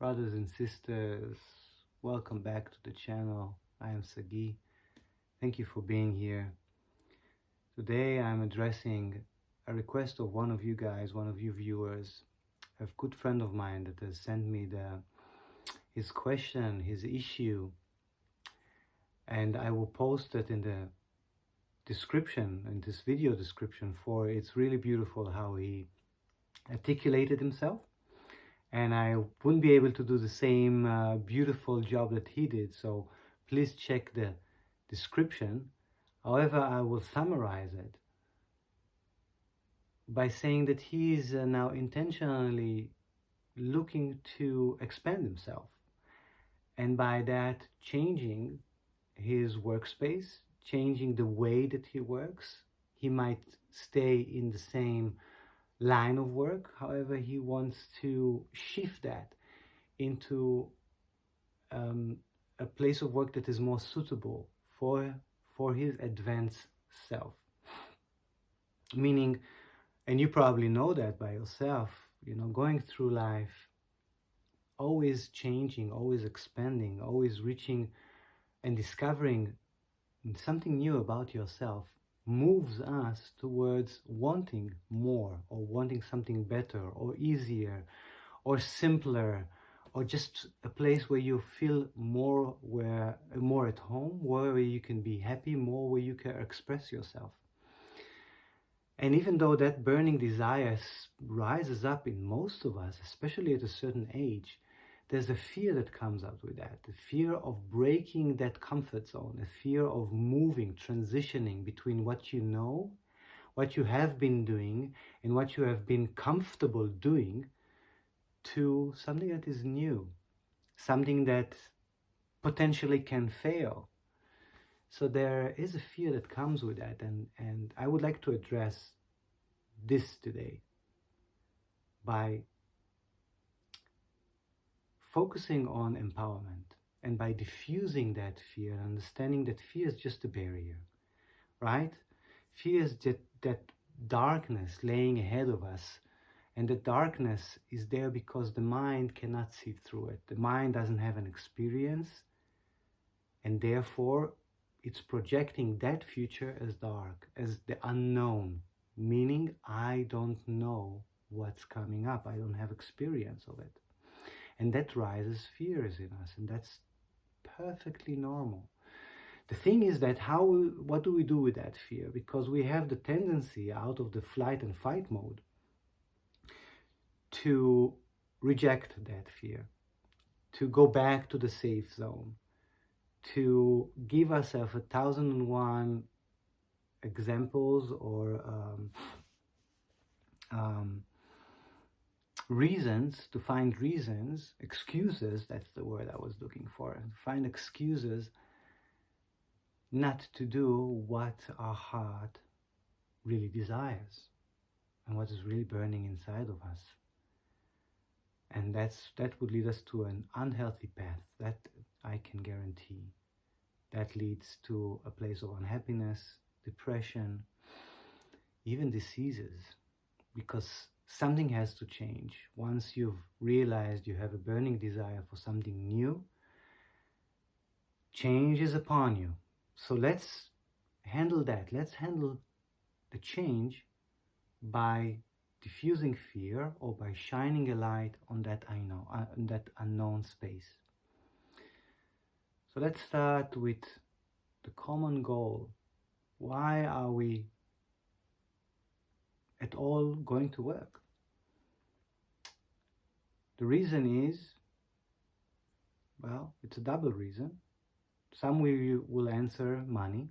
Brothers and sisters, welcome back to the channel. I am Sagi. Thank you for being here. Today I'm addressing a request of one of you guys, one of you viewers, a good friend of mine that has sent me his question, his issue, and I will post it in the description, in this video description, for it's really beautiful how he articulated himself. And I wouldn't be able to do the same beautiful job that he did, so please check the description. However, I will summarize it by saying that he is now intentionally looking to expand himself, and by that changing his workspace, changing the way that he works. He might stay in the same line of work, however he wants to shift that into a place of work that is more suitable for his advanced self. Meaning, and you probably know that by yourself, going through life, always changing, always expanding, always reaching and discovering something new about yourself moves us towards wanting more, or wanting something better or easier or simpler, or just a place where you feel more at home, where you can be happy, more where you can express yourself. And even though that burning desire rises up in most of us, especially at a certain age, there's a fear that comes out with that, the fear of breaking that comfort zone, a fear of moving, transitioning between what you know, what you have been doing, and what you have been comfortable doing, to something that is new, something that potentially can fail. So there is a fear that comes with that, and I would like to address this today by focusing on empowerment, and by diffusing that fear, understanding that fear is just a barrier, right? Fear is that darkness laying ahead of us, and the darkness is there because the mind cannot see through it. The mind doesn't have an experience, and therefore it's projecting that future as dark, as the unknown, meaning I don't know what's coming up. I don't have experience of it. And that rises fears in us, and that's perfectly normal. The thing is that what do we do with that fear? Because we have the tendency, out of the flight and fight mode, to reject that fear, to go back to the safe zone, to give ourselves 1,001 examples or reasons, to find reasons, excuses, that's the word I was looking for, to find excuses not to do what our heart really desires and what is really burning inside of us. And that would lead us to an unhealthy path, that I can guarantee. That leads to a place of unhappiness, depression, even diseases, because something has to change. Once you've realized you have a burning desire for something new, change is upon you. So let's handle that. Let's handle the change by diffusing fear, or by shining a light on that that unknown space. So let's start with the common goal. Why are we at all going to work? The reason is, well, it's a double reason. Some will answer money,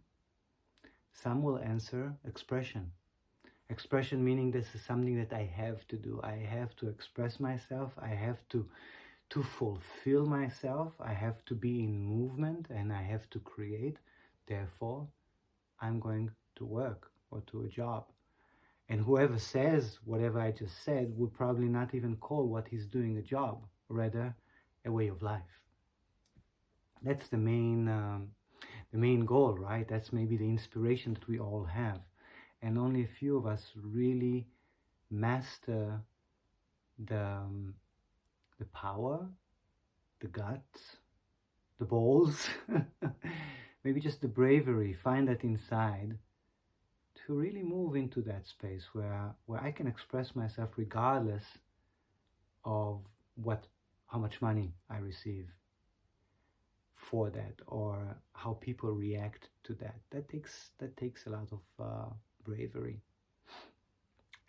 some will answer expression. Expression meaning this is something that I have to do. I have to express myself. I have to fulfill myself. I have to be in movement, and I have to create. Therefore, I'm going to work or to a job. And whoever says whatever I just said will probably not even call what he's doing a job, rather a way of life. That's the main goal, right? That's maybe the inspiration that we all have. And only a few of us really master the power the guts, the balls, maybe just the bravery, find that inside to really move into that space where I can express myself regardless of how much money I receive for that, or how people react to that. That takes a lot of bravery,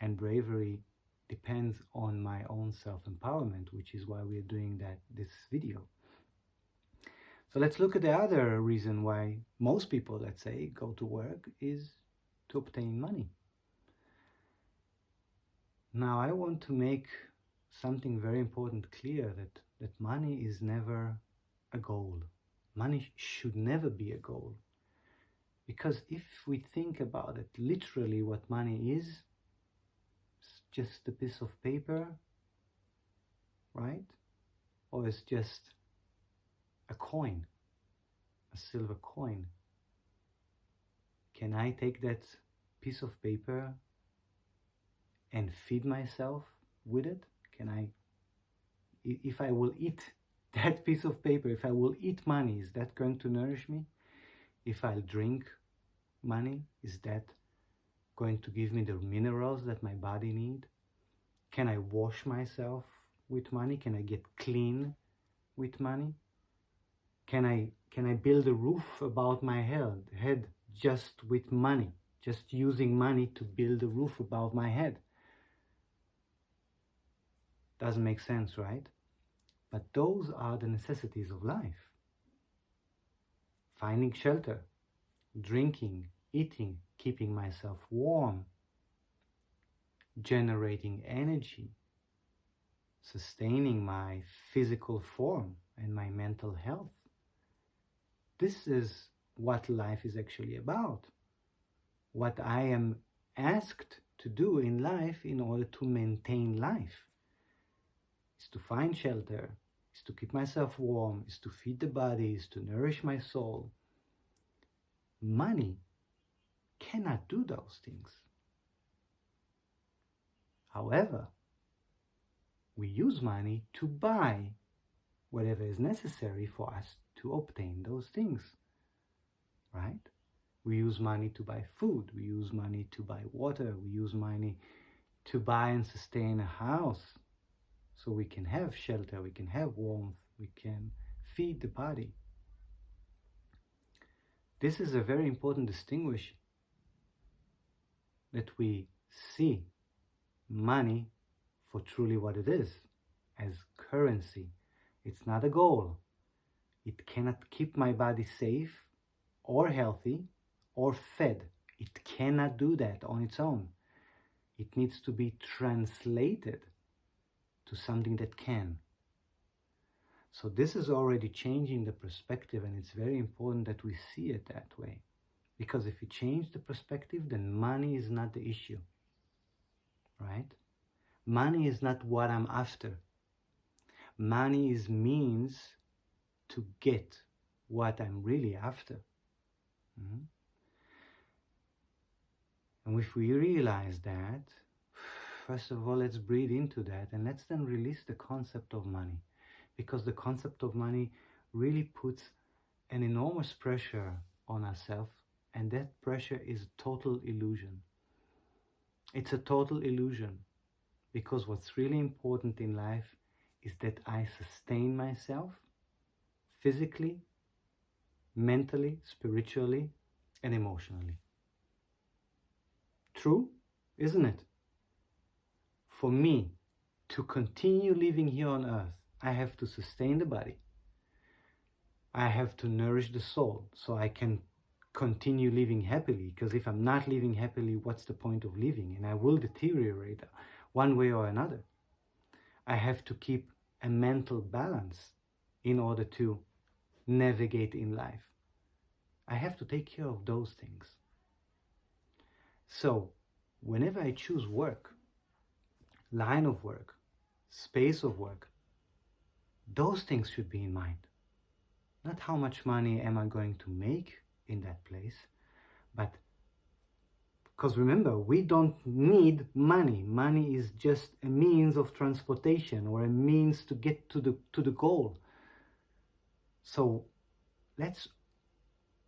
and bravery depends on my own self-empowerment, which is why we're doing this video. So let's look at the other reason why most people, let's say, go to work, is to obtain money. Now, I want to make something very important clear, that money is never a goal. Money should never be a goal. Because if we think about it, literally what money is, it's just a piece of paper, right? Or it's just a coin, a silver coin. Can I take that piece of paper and feed myself with it? If I will eat that piece of paper, if I will eat money, is that going to nourish me? If I'll drink money, is that going to give me the minerals that my body needs? Can I wash myself with money? Can I get clean with money? Can I build a roof about my head just with money, just using money to build a roof above my head? Doesn't make sense, right? But those are the necessities of life. Finding shelter, drinking, eating, keeping myself warm, generating energy, sustaining my physical form and my mental health. This is what life is actually about. What I am asked to do in life in order to maintain life is to find shelter, is to keep myself warm, is to feed the body, is to nourish my soul. Money cannot do those things. However, we use money to buy whatever is necessary for us to obtain those things, right? We use money to buy food, we use money to buy water, we use money to buy and sustain a house, so we can have shelter, we can have warmth, we can feed the body. This is a very important distinction, that we see money for truly what it is, as currency. It's not a goal. It cannot keep my body safe or healthy or fed. It cannot do that on its own. It needs to be translated to something that can. So this is already changing the perspective, and it's very important that we see it that way. Because if we change the perspective, then money is not the issue, right? Money is not what I'm after. Money is means to get what I'm really after. Mm-hmm. And if we realize that, first of all, let's breathe into that, and let's then release the concept of money. Because the concept of money really puts an enormous pressure on ourselves, and that pressure is total illusion. It's a total illusion, because what's really important in life is that I sustain myself physically, mentally, spiritually, and emotionally. True, isn't it? For me to continue living here on earth, I have to sustain the body. I have to nourish the soul so I can continue living happily, because if I'm not living happily, what's the point of living? And I will deteriorate one way or another. I have to keep a mental balance in order to navigate in life. I have to take care of those things. So whenever I choose work, line of work, space of work, those things should be in mind. Not how much money am I going to make in that place, but because remember, we don't need money. Money is just a means of transportation or a means to get to the goal. So let's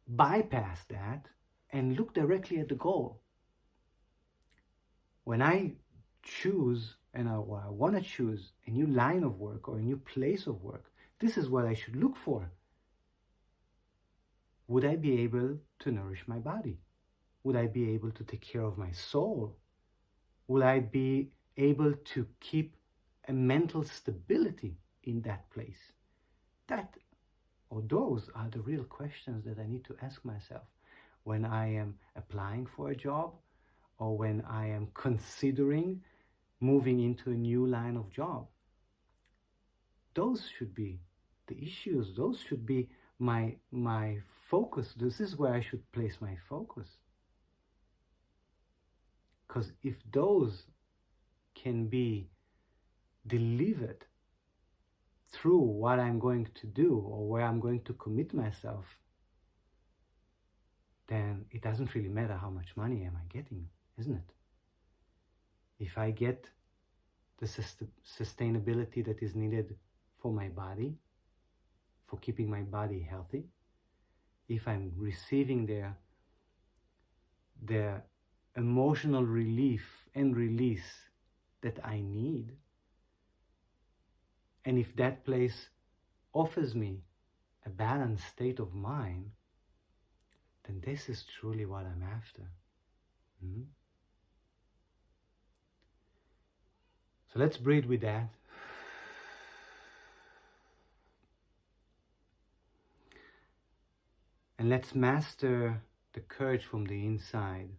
bypass that and look directly at the goal. When I choose and I want to choose a new line of work or a new place of work, this is what I should look for. Would I be able to nourish my body? Would I be able to take care of my soul? Will I be able to keep a mental stability in that place? That or those are the real questions that I need to ask myself when I am applying for a job or when I am considering moving into a new line of job. Those should be the issues. Those should be my focus. This is where I should place my focus. Because if those can be delivered through what I'm going to do or where I'm going to commit myself, then it doesn't really matter how much money am I getting, isn't it? If I get the sustainability that is needed for my body, for keeping my body healthy, if I'm receiving the emotional relief and release that I need, and if that place offers me a balanced state of mind, then this is truly what I'm after. So let's breathe with that. And let's master the courage from the inside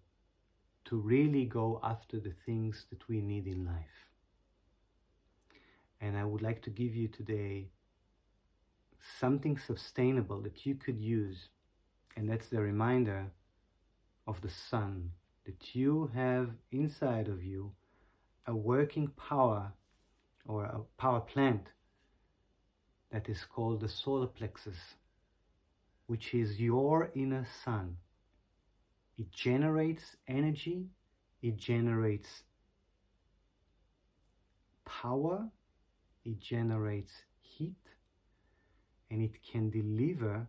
to really go after the things that we need in life. And I would like to give you today something sustainable that you could use. And that's the reminder of the sun, that you have inside of you a working power or a power plant that is called the solar plexus, which is your inner sun. It generates energy, it generates power, it generates heat, and it can deliver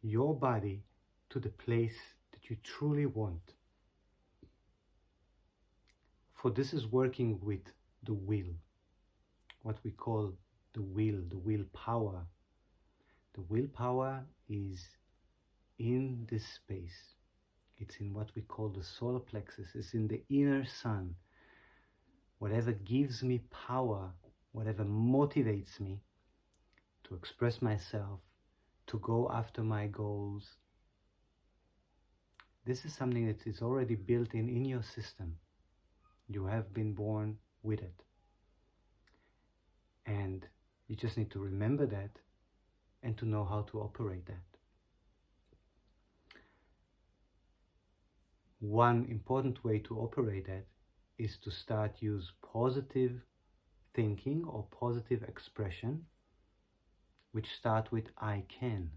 your body to the place that you truly want. For this is working with the will, what we call the willpower. The willpower is in this space. It's in what we call the solar plexus. It's in the inner sun. Whatever gives me power, whatever motivates me to express myself, to go after my goals. This is something that is already built in your system. You have been born with it. And you just need to remember that and to know how to operate that. One important way to operate that is to start use positive thinking or positive expression, which start with I can.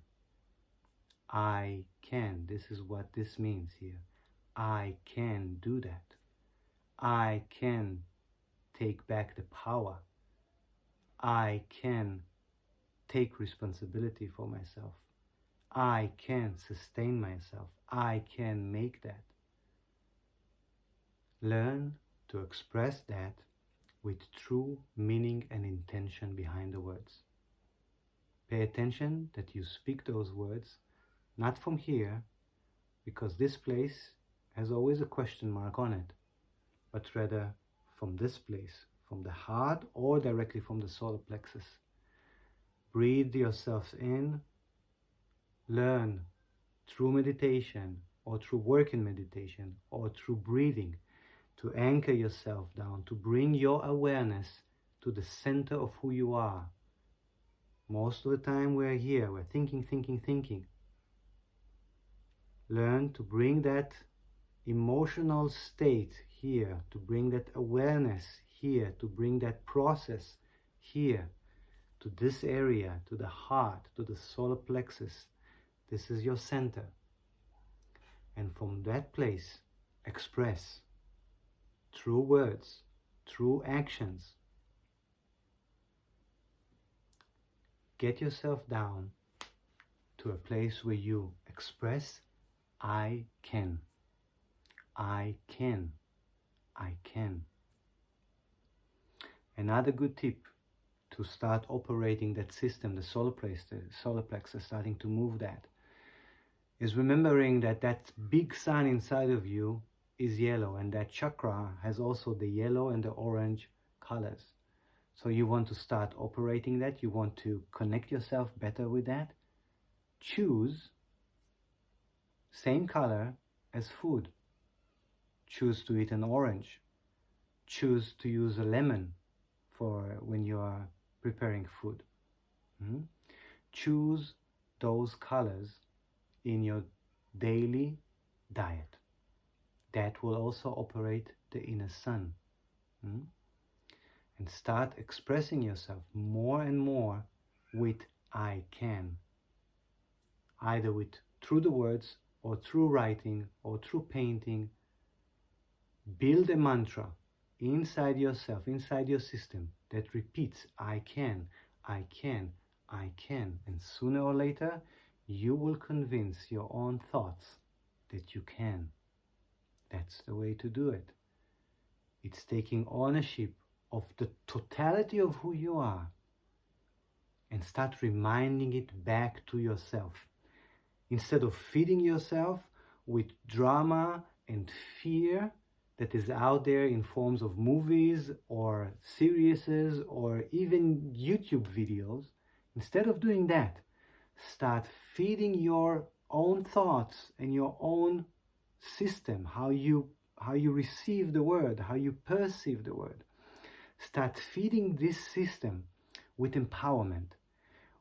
I can. This is what this means here. I can do that. I can take back the power. I can take responsibility for myself. I can sustain myself. I can make that. Learn to express that with true meaning and intention behind the words. Pay attention that you speak those words, not from here, because this place has always a question mark on it, but rather from this place, from the heart or directly from the solar plexus. Breathe yourself in, learn through meditation or through work in meditation or through breathing to anchor yourself down, to bring your awareness to the center of who you are. Most of the time we're here, we're thinking. Learn to bring that emotional state here, to bring that awareness here, to bring that process here, to this area, to the heart, to the solar plexus. This is your center. And from that place, express through words, through actions. Get yourself down to a place where you express, I can, I can, I can. Another good tip to start operating that system, the solar plexus, starting to move that, is remembering that that big sun inside of you is yellow, and that chakra has also the yellow and the orange colors. So you want to start operating that, you want to connect yourself better with that. Choose same color as food. Choose to eat an orange. Choose to use a lemon for when you are preparing food. Choose those colors in your daily diet. That will also operate the inner sun. And start expressing yourself more and more with I can. Either through the words, or through writing, or through painting. Build a mantra inside yourself, inside your system, that repeats I can, I can, I can. And sooner or later, you will convince your own thoughts that you can. That's the way to do it. It's taking ownership of the totality of who you are and start reminding it back to yourself. Instead of feeding yourself with drama and fear that is out there in forms of movies or series or even YouTube videos, instead of doing that, start feeding your own thoughts and your own system, how you receive the word, how you perceive the word. Start feeding this system with empowerment,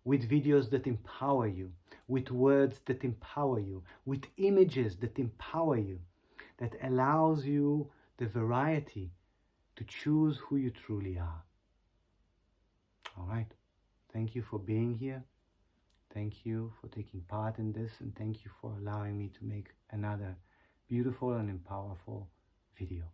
with videos that empower you, with words that empower you, with images that empower you, that allows you the variety to choose who you truly are. All right. Thank you for being here. Thank you for taking part in this, and thank you for allowing me to make another beautiful and powerful video.